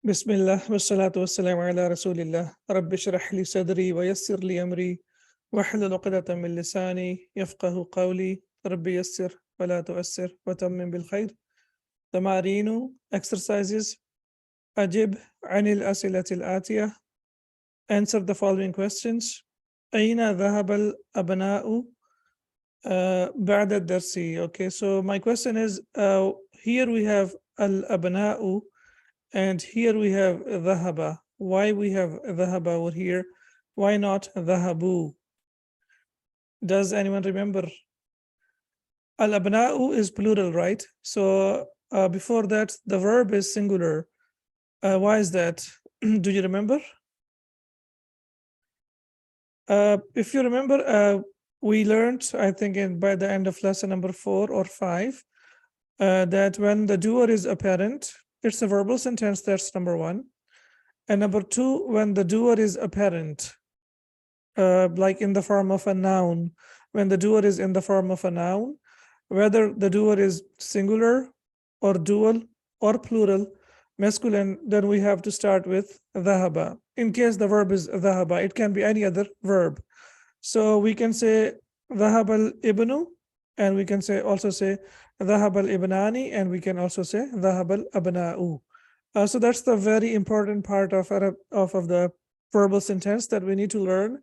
Bismillah, wassalatu wassalamu ala rasulillah. Rabbi shrah li sadri wa yassir li amri wahlul 'uqdatan min lisani yafqahu qawli. Rabbi yassir wa la tu'assir wa tammim bil khair. Tamarinu exercises. Ajib anil asilatil atiyah. Answer the following questions. Aina dhahab al abna'u ba'da darsi. Okay, so my question is, here we have al abna'u. And here we have dhahaba. Why we have dhahaba over here? Why not dhahabu? Does anyone remember? Al-abna'u is plural, right? So before that, the verb is singular. Why is that? Do you remember? If you remember, we learned, I think by the end of lesson number 4 or 5, that when the doer is apparent, it's a verbal sentence, that's number 1. And number 2, when the doer is apparent, like in the form of a noun, when the doer is in the form of a noun, whether the doer is singular or dual or plural, masculine, then we have to start with dhahaba. In case the verb is dhahaba, it can be any other verb. So we can say dhahab al-ibnu, and we can also say dhahab al-ibnani, and we can also say dhahab al-abna'u. So that's the very important part of the verbal sentence that we need to learn.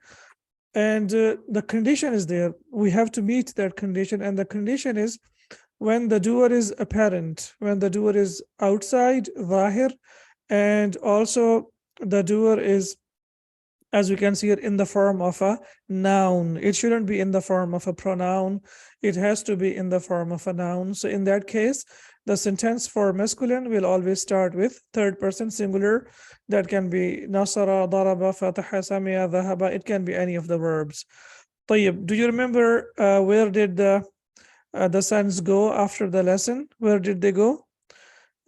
And the condition is there. We have to meet that condition, and the condition is when the doer is apparent, when the doer is outside, zahir, and also the doer is, as we can see it, in the form of a noun. It shouldn't be in the form of a pronoun. It has to be in the form of a noun. So in that case, the sentence for masculine will always start with third person singular. That can be nasara, daraba, fataha, samiya, dhahaba. It can be any of the verbs. طيب, do you remember where did the sons go after the lesson? Where did they go?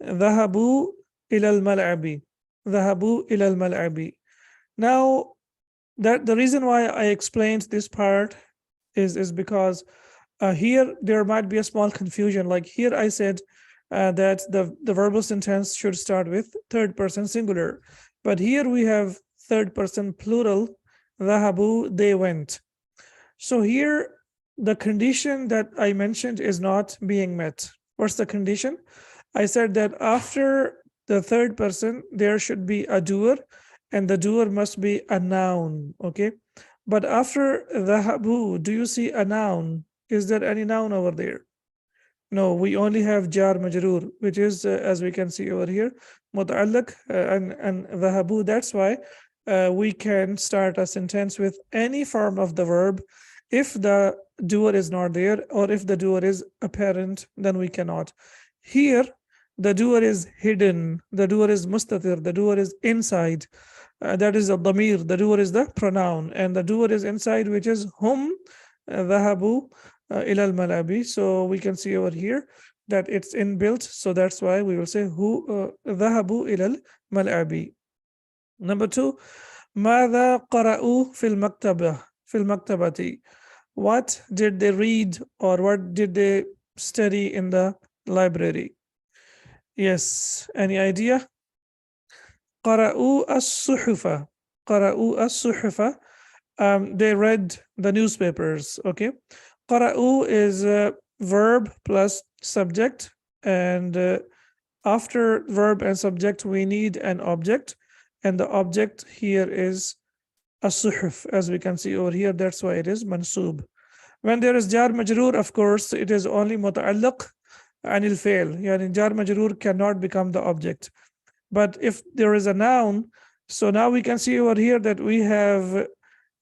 ذهبوا إلى الملعب. ذهبوا إلى الملعب. Now, that the reason why I explained this part is because here there might be a small confusion. Like here I said that the verbal sentence should start with third person singular, but here we have third person plural, dhahabu, they went. So here the condition that I mentioned is not being met. What's the condition? I said that after the third person there should be a doer, and the doer must be a noun. Okay, but after dhahabu, do you see a noun? Is there any noun over there? No, we only have jar majroor, which is, as we can see over here, muta'allaq and dhahabu. That's why we can start a sentence with any form of the verb. If the doer is not there, or if the doer is apparent, then we cannot. Here, the doer is hidden, the doer is mustatir, the doer is inside. That is a damir, the doer is the pronoun, and the doer is inside, which is hum dhahabu ila al-malabi. So we can see over here that it's inbuilt, so that's why we will say hu dhahabu ila al-malabi. Number 2, ماذا قرأوا في المكتبة في المكتبة. What did they read, or what did they study in the library? Yes, any idea? قرأوا الصحف. قرأوا الصحف. They read the newspapers. Okay, قرأوا is a verb plus subject, and after verb and subject we need an object, and the object here is as-suhuf, as we can see over here. That's why it is mansub. When there is jar majroor, of course, it is only muta'allaq anil fail. Yani jar majroor cannot become the object. But if there is a noun, so now we can see over here that we have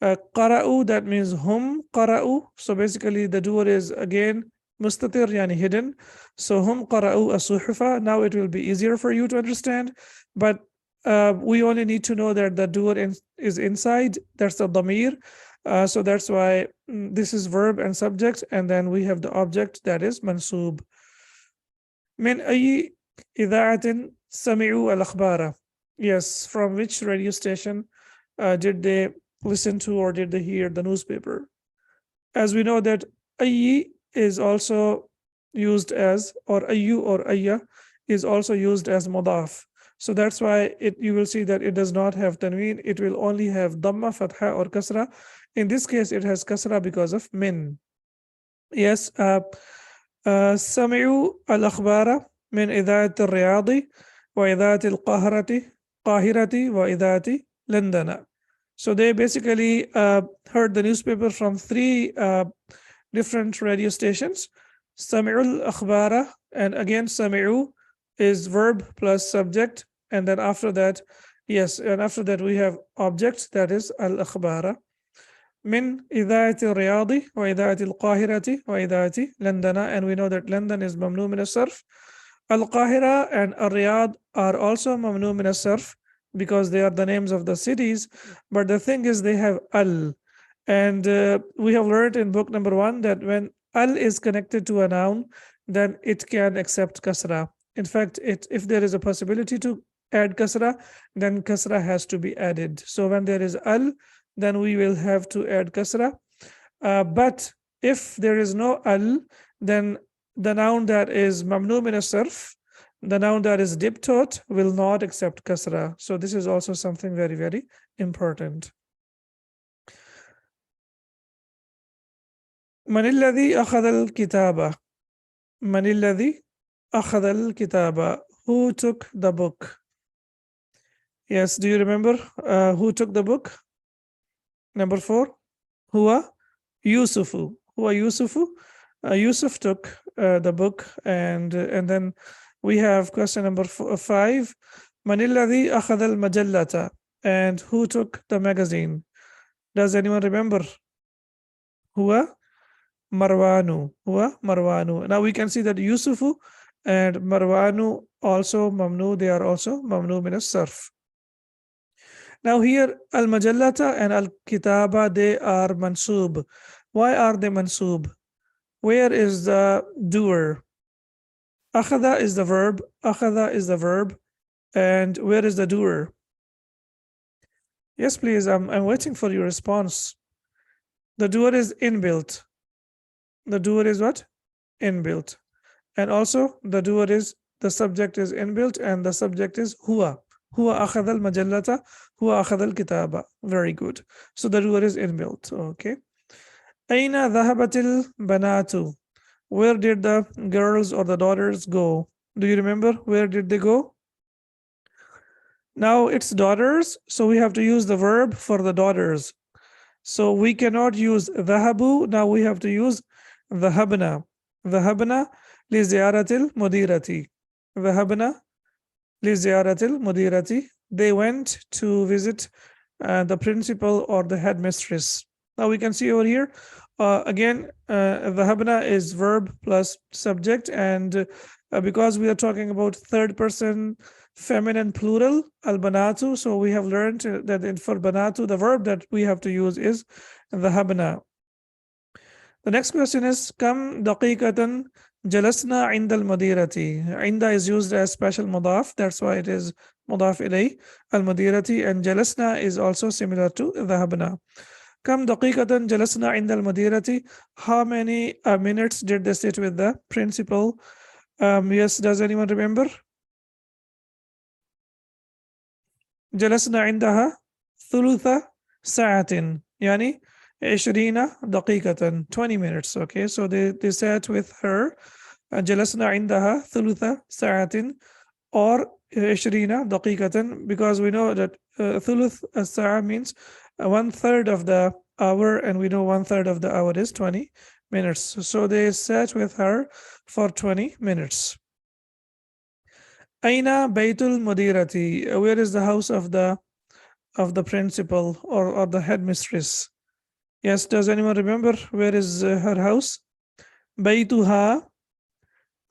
qara'u, that means hum qara'u. So basically the doer is again mustatir, yani hidden. So hum qara'u as-suhufa. Now it will be easier for you to understand, but we only need to know that the doer is inside. That's the damir. So that's why this is verb and subject, and then we have the object that is mansub. Min ayi ida'atin sami'u al-akhbara. Yes, from which radio station did they listen to, or did they hear the newspaper? As we know that ayi is also used as, or ayu or ayya is also used as mudaf. So that's why you will see that it does not have tanween. It will only have dhamma, fatha, or kasra. In this case, it has kasra because of min. Yes. سمعوا الأخبار من إذاعة الرياض وإذاعة قاهرة وإذاعة لندن. So they basically heard the newspaper from three different radio stations. سمعوا الأخبار, and again سمعوا is verb plus subject, and then after that, yes, and after that we have object, that is الأخبار. من إذاعة الرياض وإذاعة القاهرة وإذاعة لندن, and we know that London is ممنوع من الصرف. Al-Qahira and Riyadh are also mamnu min as-sarf because they are the names of the cities, but the thing is they have al, and we have learned in book number 1 that when al is connected to a noun, then it can accept kasra. In fact, if there is a possibility to add kasra, then kasra has to be added. So when there is al, then we will have to add kasra. But if there is no al, then the noun that is mamnu min as-sarf, the noun that is diptot, will not accept kasra. So this is also something very, very important. من الذي أخذ الكتاب؟ من الذي أخذ الكتاب? Who took the book? Yes, do you remember who took the book? Number 4, huwa Yusufu. Huwa Yusufu. Yusuf took the book, and then we have question number 5. Man alladhi akhadha al-majallata? And who took the magazine? Does anyone remember? Huwa Marwanu. Huwa Marwanu. Now we can see that Yusufu and Marwanu also mamnu. They are also mamnu min as-sarf. Now here al-majallata and al-kitaba, they are mansub. Why are they mansub? Where is the doer? Akhada is the verb. Akhada is the verb. And where is the doer? Yes, please. I'm waiting for your response. The doer is inbuilt. The doer is what? Inbuilt. And also the doer is, the subject is inbuilt, and the subject is huwa. Huwa akhada al-majallata. Huwa akhada al-kitaba. Very good. So the doer is inbuilt. Okay. Aina dhahabatil banatu? Where did the girls or the daughters go? Do you remember where did they go? Now it's daughters, so we have to use the verb for the daughters. So we cannot use dhahabu. Now we have to use dhahabna. Dhahabna li ziyaratil mudirati. Dhahabna li ziyaratil mudirati. They went to visit the principal or the headmistress. Now we can see over here, again, dhahabna is verb plus subject, and because we are talking about third person feminine plural, al-banatu, so we have learned that for banatu, the verb that we have to use is dhahabna. The next question is, kam daqiqatan jalasna inda al-mudirati? Inda is used as special mudaf, that's why it is mudaf ilay, al-mudirati, and jalasna is also similar to dhahabna. Kam daqiqatan jalasna inda al-mudirati? How many minutes did they sit with the principal? Yes, does anyone remember? جلسنا عندها ثلث ساعة, يعني 20 دقيقة, 20 minutes. Okay, so they sat with her. جلسنا عندها ثلث ساعة or 20 دقيقة, because we know that ثلث الساعة means 1/3 of the hour, and we know 1/3 of the hour is 20 minutes. So they sat with her for 20 minutes. Aina Baitul Mudirati? Where is the house of the principal or the headmistress? Yes, does anyone remember where is her house? Baituha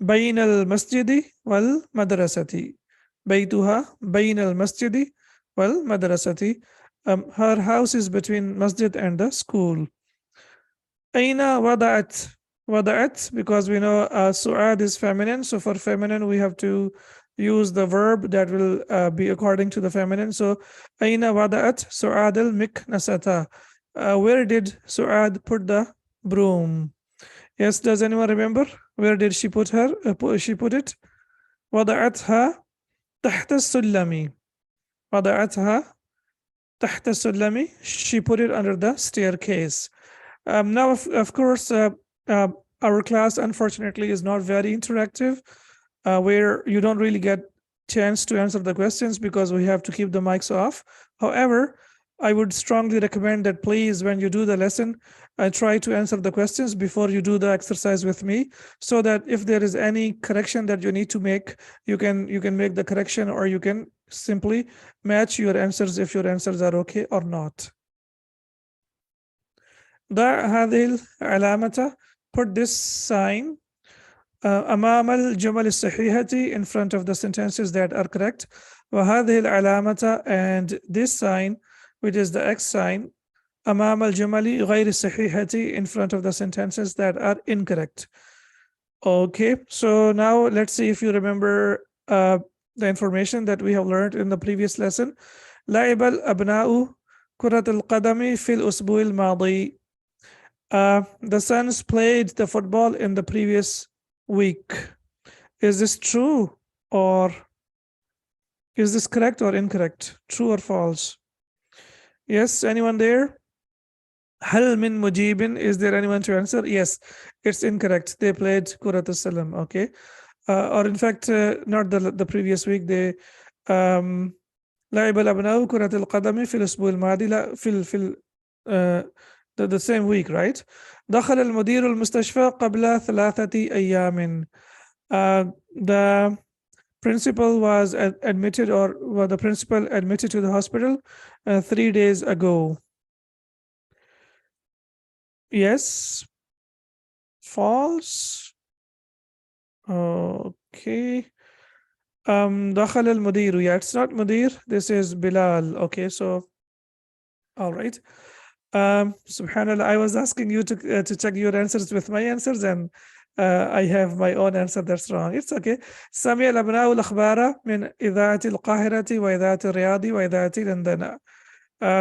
bain al masjidi wal madrasati. Baituha bain al masjidi wal madrasati. Her house is between masjid and the school. Aina wada'at? Wada'at, because we know su'ad is feminine, so for feminine we have to use the verb that will be according to the feminine. So aina wada'at su'ad al miknasata? Where did Su'ad put the broom? Yes, does anyone remember where did she put her? She put it. Wada'atha تحت السلم. وضعتها تحت السلم. She put it under the staircase. Now, of course, our class, unfortunately, is not very interactive, where you don't really get chance to answer the questions because we have to keep the mics off. However, I would strongly recommend that please, when you do the lesson, try to answer the questions before you do the exercise with me, so that if there is any correction that you need to make, you can make the correction, or you can simply match your answers if your answers are okay or not. ضع هذه العلامة, put this sign أمام الجمل الصحيحة, in front of the sentences that are correct. وهذه العلامة, and this sign, which is the X sign, أمام الجمل غير الصحيحة, in front of the sentences that are incorrect. Okay, so now let's see if you remember the information that we have learned in the previous lesson. لعب الأبناء كرة القدم في الأسبوع الماضي. The sons played the football in the previous week. Is this true, or is this correct or incorrect? True or false? Yes, anyone there? هل من مجيب? Is there anyone to answer? Yes, it's incorrect. They played كرة السلم. Okay, or in fact, not the previous week. They لعب الأبناء كرة القدم في الأسبوع الماضي. لا في the same week, right? دخل المدير المستشفى قبل 3 أيام. The principal was admitted, or the principal admitted to the hospital 3 days ago. Yes. False. Okay. دخل المدير. Yeah, it's not mudir. This is Bilal. Okay, so all right. Subhanallah, I was asking you to check your answers with my answers, and I have my own answer that's wrong. It's okay. سمع الأبناء الأخبار من إذاعة القاهرة وإذاعة الرياض وإذاعة لندن.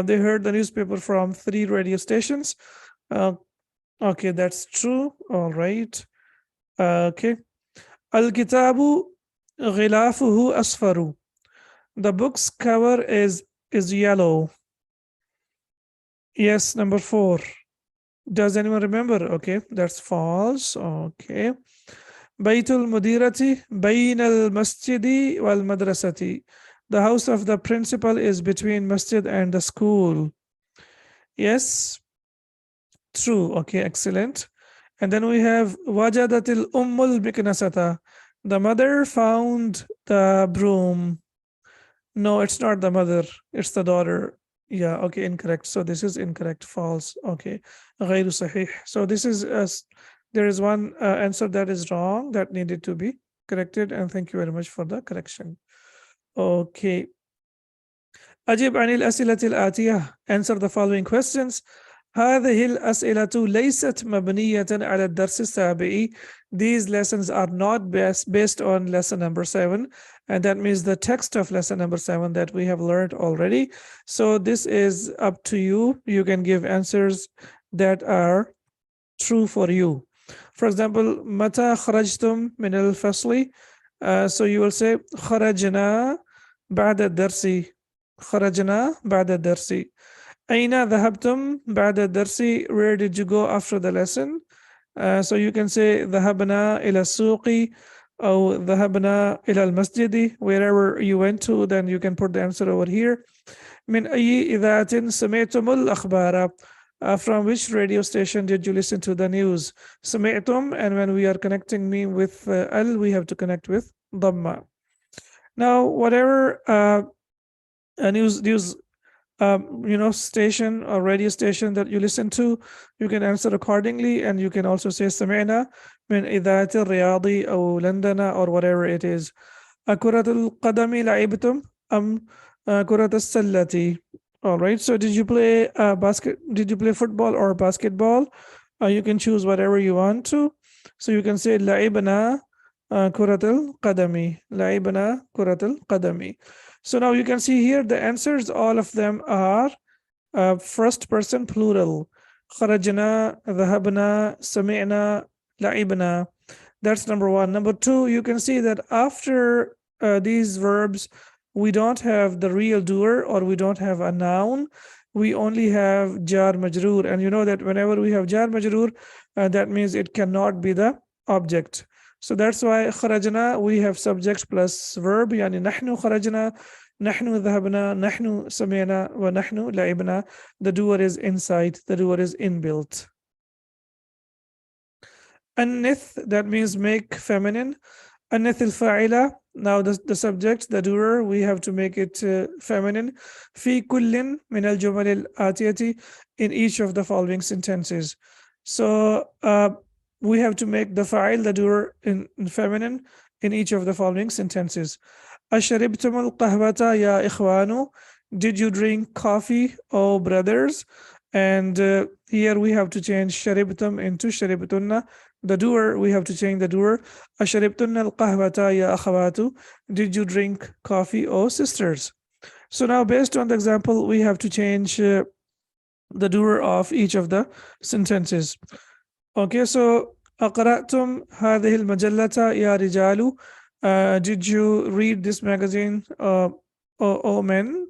They heard the newspaper from 3 radio stations. Okay, that's true. All right. Okay. الكتاب غلافه أصفر. The book's cover is yellow. Yes, number 4. Does anyone remember? Okay, that's false. Okay. بيت المديرة بين المسجد والمدرسة. The house of the principal is between masjid and the school. Yes, true. Okay, excellent. And then we have وجدت الأم المكنسة. The mother found the broom. No, it's not the mother, it's the daughter. Yeah, okay, incorrect. So this is incorrect, false. Okay, غير صحيح. So this is there is one answer that is wrong that needed to be corrected, and thank you very much for the correction. Okay. أجب عن الأسئلة الآتية. Answer the following questions. هذه الأسئلة ليست مبنية على الدرس السابع. These lessons are not based on lesson number 7, and that means the text of lesson number 7 that we have learned already. So this is up to you. You can give answers that are true for you. For example, متى خرجتم من الفصل? So you will say خرجنا بعد الدرس. خرجنا بعد الدرس. أين ذهبتم بعد الدرس? Where did you go after the lesson? So you can say ذهبنا إلى السوق أو ذهبنا إلى المسجد. Wherever you went to, then you can put the answer over here. من أي إذاعة سمعتم الأخبار? From which radio station did you listen to the news? سمعتم, and when we are connecting me with al, we have to connect with ضمة. Now, whatever news station or radio station that you listen to, you can answer accordingly, and you can also say سمعنا من إذاعة الرياض أو لندن, or whatever it is. كرة القدم لعبتم أم كرة السلة? All right, so did you play football or basketball? You can choose whatever you want to. So you can say لعبنا كرة القدم. لعبنا كرة القدم. So now you can see here the answers, all of them are first person plural. خرجنا, ذهبنا, سمعنا, لعبنا. That's number 1. Number 2, you can see that after these verbs, we don't have the real doer, or we don't have a noun. We only have jar majroor, and you know that whenever we have jar majroor, that means it cannot be the object. So that's why kharajna, we have subject plus verb. Yani nahnu kharajna, nahnu dhahabna, nahnu samina, wa nahnu laibna. The doer is inside, the doer is inbuilt. Annith, that means make feminine. Annith al-fa'ila, now the subject, the doer, we have to make it feminine. Fi kullin min al-jumal al-atiyati, in each of the following sentences. So we have to make the fa'il, the doer, in feminine in each of the following sentences. Asharibtum al-qahwata ya ikhwanu, did you drink coffee, oh brothers? And here we have to change sharibtum into sharibtunna. The doer, we have to change the doer. Asharibtunna al-qahwata ya akhawatu, did you drink coffee, oh sisters? So now, based on the example, we have to change the doer of each of the sentences. Okay, so aqra'tum hadhihi al-majallata ya rijalu, did you read this magazine, oh men?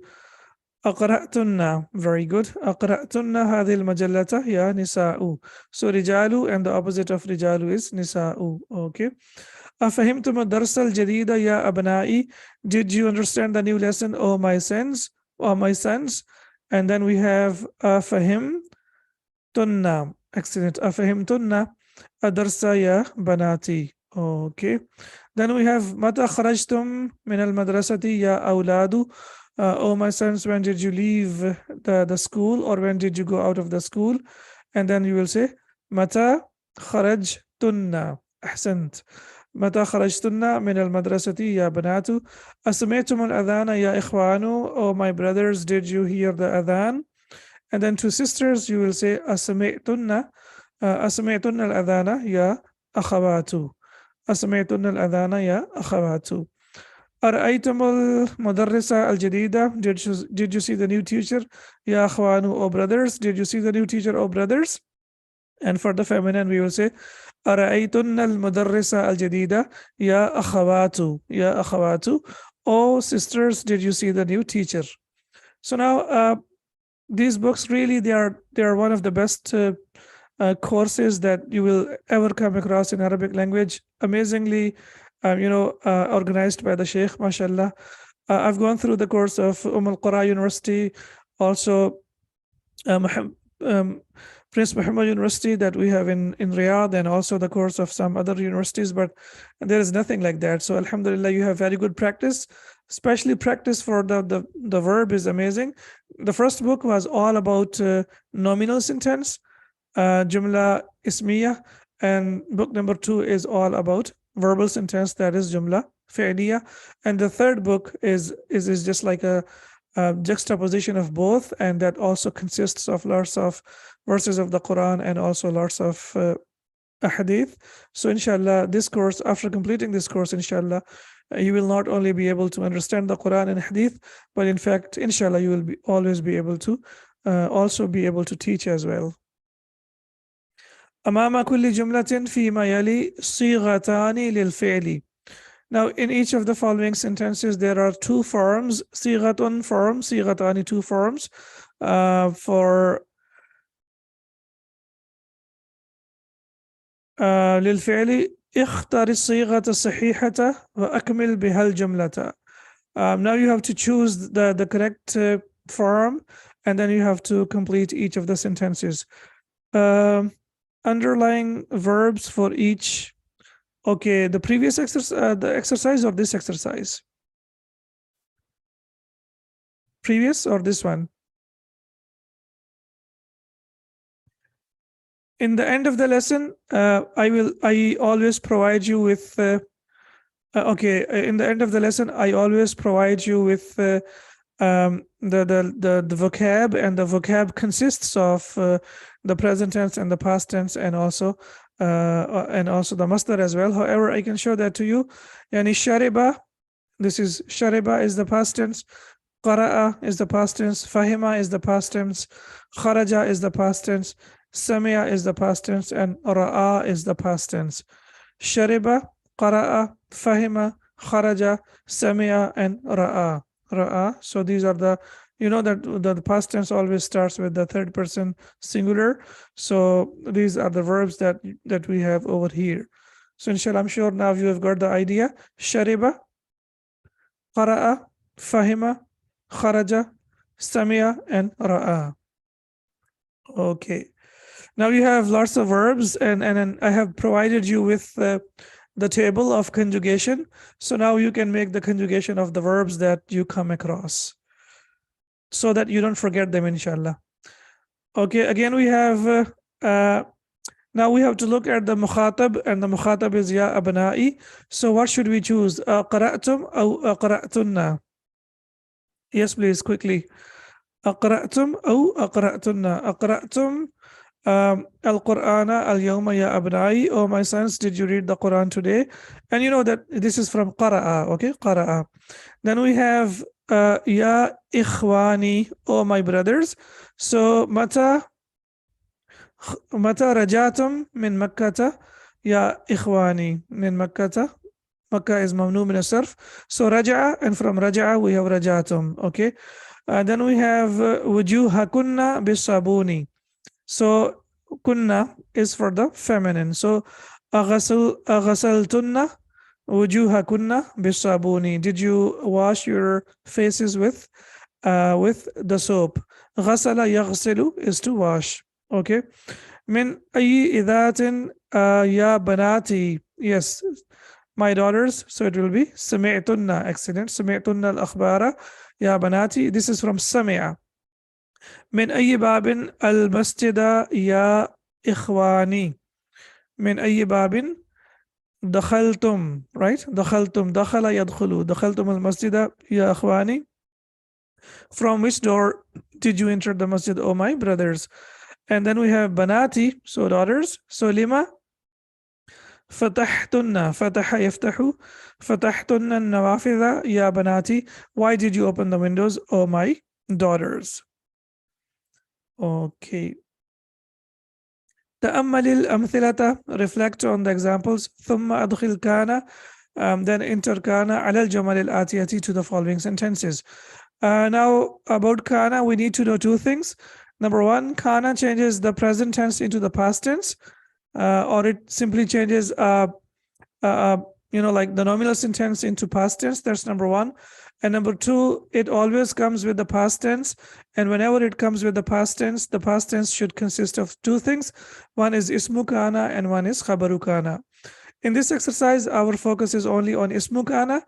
أقرأتن, very good. أقرأتن هذه المجلة يا نساء. So رجال, and the opposite of رجال is نساء. Okay. أفهمتم الدرس الجديد يا أبنائي, did you understand the new lesson, oh my sons, or my sons? And then we have أفهمتن. Excellent. أفهمتن الدرس يا بناتي. Okay. Then we have متى خرجتم من المدرسة يا أولاد, oh my sons, when did you leave the school, or when did you go out of the school? And then you will say متى خرجتن. أحسنت. متى خرجتن من المدرسة يا بنات. أسمعتم الأذان يا إخوان, oh my brothers, did you hear the adhan? And then to sisters you will say أسمعتن الأذان يا أخوات. أسمعتن الأذان يا أخوات. أرأيتم المدرسة الجديدة, did you see the new teacher? يا أخوان, oh brothers, did you see the new teacher, oh brothers? And for the feminine we will say أرأيتن المدرسة الجديدة يا أخوات. يا أخوات, oh sisters, did you see the new teacher? So now these books, really, they are one of the best courses that you will ever come across in Arabic language. Amazingly organized by the Sheikh, mashallah. I've gone through the course of Al-Qura University, also Prince Muhammad University that we have in Riyadh, and also the course of some other universities, but there is nothing like that. So alhamdulillah, you have very good practice, especially practice for the verb is amazing. The first book was all about nominal sentence, Jumla Ismiya, and book number 2 is all about verbal sentence, that is Jumla Fi'liya. And the third book is just like a juxtaposition of both, and that also consists of lots of verses of the Quran and also lots of hadith. So inshallah, this course, after completing this course, inshallah, you will not only be able to understand the Quran and hadith, but in fact, inshallah, you will always be able to also be able to teach as well. أمام كل جملة فيما يلي صيغتان للفعل. Now, in each of the following sentences, there are two forms. صيغة form, صيغتان, two forms. For للفعل اختر الصيغة الصحيحة وأكمل بها الجملة. Now you have to choose the correct form, and then you have to complete each of the sentences. Underlying verbs for each. Okay, the previous exercise, the exercise or this exercise? Previous or this one? In the end of the lesson, I always provide you with okay, in the end of the lesson, I always provide you with the vocab, and the vocab consists of the present tense and the past tense, and also the masdar as well. However, I can show that to you. Yani shariba, this is shariba is the past tense, qara'a is the past tense, fahima is the past tense, kharaja is the past tense, samia is the past tense, and ra'a is the past tense. Shariba, qara'a, fahima, kharaja, samia, and ra'a. Ra'a. So these are the, you know that the past tense always starts with the third person singular. So these are the verbs that we have over here. So inshallah, I'm sure now you have got the idea. Shariba, qara'a, fahima, kharaja, samia, and ra'a. Okay. Now you have lots of verbs, and I have provided you with the table of conjugation. So now you can make the conjugation of the verbs that you come across, so that you don't forget them, inshallah. Okay, again we have now we have to look at the mukhatab, and the mukhatab is ya abna'i. So what should we choose? Qara'tum or qara'tunna? Yes, please, quickly. Aqra'tum or aqra'tunna? Aqra'tum al-Qur'ana al-yawma ya abna'i. Oh, my sons, did you read the Quran today? And you know that this is from qara'a, okay? Qara'a. Then we have ya ikhwani, oh, my brothers. So mata rajatum min makkata ya ikhwani min makkata. Makkah is mamnu min as-sarf. So raja'a, and from raja'a we have rajatum, okay? Then we have wujuhakunna bisabuni. So kunna is for the feminine. So aghasaltunna wujuhakunna bisabuni. Did you wash your faces with the soap? Ghasala yaghsilu is to wash. Okay. Min ayi idatin ya banati. Yes, my daughters. So it will be sami'tunna. Excellent. Sami'tunna al-akhbara ya banati. This is from sami'a. من أي باب المسجد يا إخواني. من أي باب دخلتم, right? دخلتم, دخل يدخل. دخلتم المسجد يا إخواني. From which door did you enter the masjid, oh my brothers? And then we have banati, so daughters. So lima فتحتن, فتح يفتح, فتحتن النوافذ يا بناتي. Why did you open the windows, oh my daughters? Okay. تأمل الأمثلة, reflect on the examples. ثم أدخل كان, then enter كان على الجمل الآتية, to the following sentences. Now about kana, we need to know two things. Number one, kana changes the present tense into the past tense, or it simply changes like the nominal sentence into past tense. That's number one. And number two, it always comes with the past tense. And whenever it comes with the past tense should consist of two things. One is ismu kana and one is khabaru kana. In this exercise, our focus is only on ismu kana,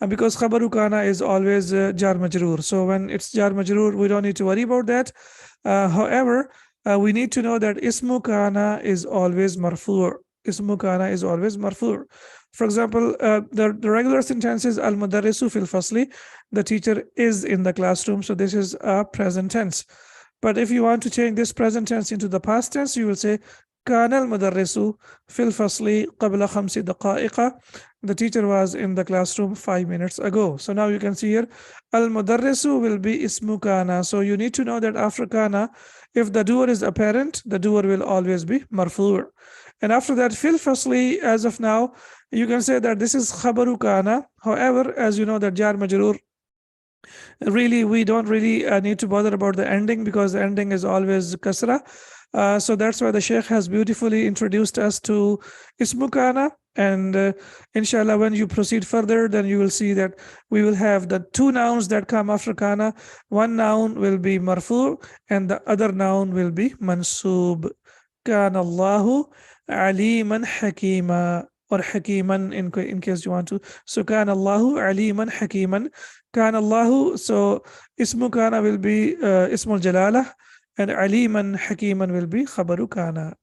because khabaru kana is always jar majroor. So when it's jar majroor, we don't need to worry about that. However, we need to know that ismu kana is always marfu'. Ismu kana is always marfu'. For example, the regular sentence is al-mudarrisu fil fasli. The teacher is in the classroom. So this is a present tense. But if you want to change this present tense into the past tense, you will say kana al-mudarrisu fil fasli qabla khamsi daqa'iqa. The teacher was in the classroom 5 minutes ago. So now you can see here, al-mudarrisu will be ismu kana. So you need to know that after kana, if the doer is apparent, the doer will always be marfu'. And after that, fil fasli, as of now, you can say that this is khabaru kana. However, as you know that jar majroor, really we don't really need to bother about the ending, because the ending is always kasra. So that's why the Sheikh has beautifully introduced us to ismu kana. And inshallah, when you proceed further, then you will see that we will have the two nouns that come after kana. One noun will be marfu' and the other noun will be mansub. Kana Allahu aliman hakima, or hakiman in case you want to. So kana Allahu aliman hakiman. Kana Allahu, so ismu kana will be ismul jalalah, and aliman hakiman will be khabaru kana.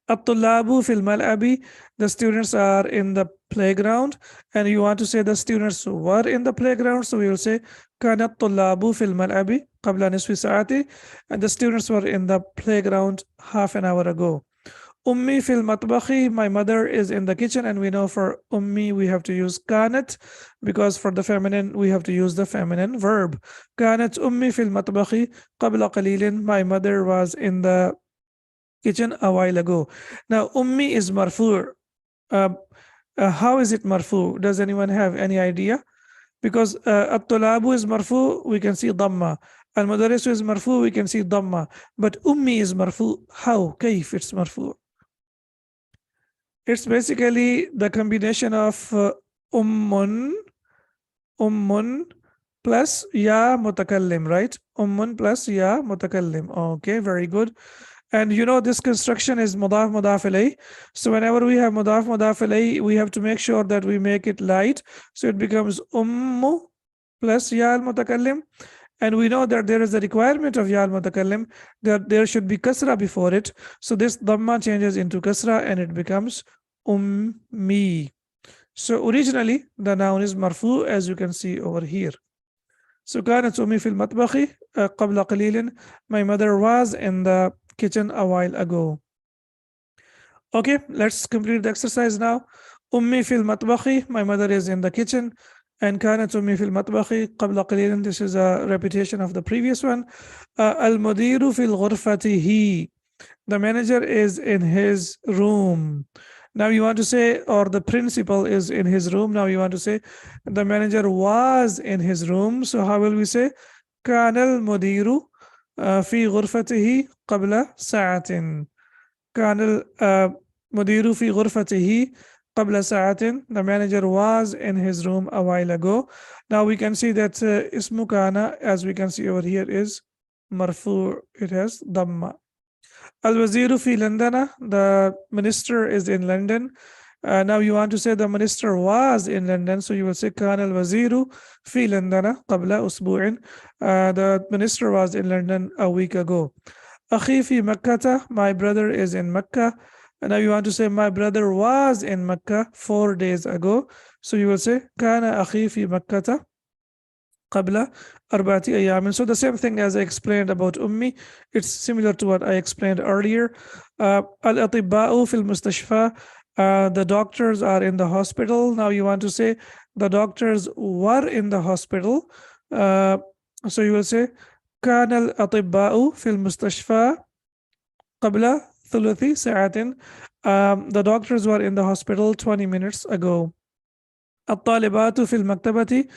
At-tullabu fil mal'abi, the students are in the playground, and you want to say the students were in the playground, so we will say kana at-tullabu fil mal'abi qabla nisfi sa'ati, and the students were in the playground half an hour ago. Ummi fil matbakhi, my mother is in the kitchen, and we know for ummi we have to use kanat, because for the feminine we have to use the feminine verb. Kanat ummi fil matbakhi qabla qalilin, my mother was in the kitchen a while ago. Now ummi is marfu'. How is it marfu? Does anyone have any idea? Because at-tulabu is marfu, we can see dhamma. Al-madarisu is marfu, we can see dhamma. But ummi is marfu. How? Kaif it's marfu? It's basically the combination of ummun plus ya mutakallim, right? Ummun plus ya mutakallim. Okay, very good. And you know this construction is mudaf mudaf ilayh. So whenever we have mudaf mudaf ilayh, we have to make sure that we make it light. So it becomes ummu plus ya al mutakallim. And we know that there is a requirement of ya al mutakallim that there should be kasra before it. So this dhamma changes into kasra and it becomes ummi. So originally the noun is marfu, as you can see over here. So كانت أمي في المطبخ قبل قليل. My mother was in the kitchen a while ago. Okay, let's complete the exercise now. أمي في المطبخ. My mother is in the kitchen. And كانت أمي في المطبخ قبل قليل. This is a repetition of the previous one. المدير في غرفته. The manager is in his room. Now you want to say, or the principal is in his room. Now you want to say, the manager was in his room. So how will we say? كان المدير في غرفته قبل ساعة. كان المدير في غرفته قبل ساعة. The manager was in his room a while ago. Now we can see that اسم كان, as we can see over here, is مرفوع. It has dhamma. Al-Waziru fi London, the minister is in London. Now you want to say the minister was in London, so you will say كان الوزير في لندن قبل أسبوع. The minister was in London a week ago. أخي في مكة, my brother is in Mecca. And now you want to say my brother was in Mecca 4 days ago, so you will say كان أخي في مكة قبل 4 أيام. So the same thing as I explained about ummi, it's similar to what I explained earlier. Al-atibba'u fil mustashfa, the doctors are in the hospital. Now you want to say the doctors were in the hospital. So you will say كان الأطباء في المستشفى قبل 3 ساعات. The doctors were in the hospital 20 minutes ago. الطالبات في المكتبة,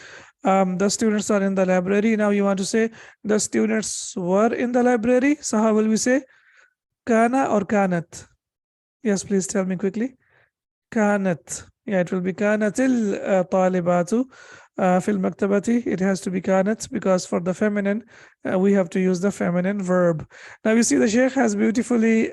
the students are in the library. Now you want to say the students were in the library. So how will we say? Kana or kanat? Yes, please tell me quickly. Kanat. Yeah, it will be kanatil talibatu fil maktabati. It has to be kanat because for the feminine, we have to use the feminine verb. Now you see the Sheikh has beautifully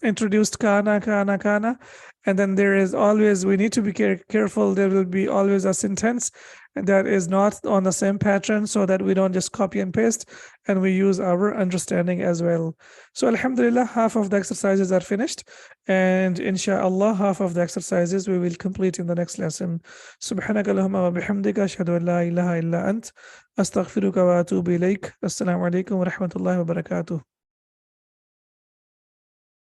introduced kana, and then there is always, we need to be careful. There will be always a sentence that is not on the same pattern, so that we don't just copy and paste, and we use our understanding as well. So alhamdulillah, half of the exercises are finished, and inshallah half of the exercises we will complete in the next lesson. Subhanaka Allahumma wa bihamdika ashhadu an la ilaha illa ant astaghfiruka wa atubu ilayk. Assalamu alaikum wa rahmatullahi wa barakatuh.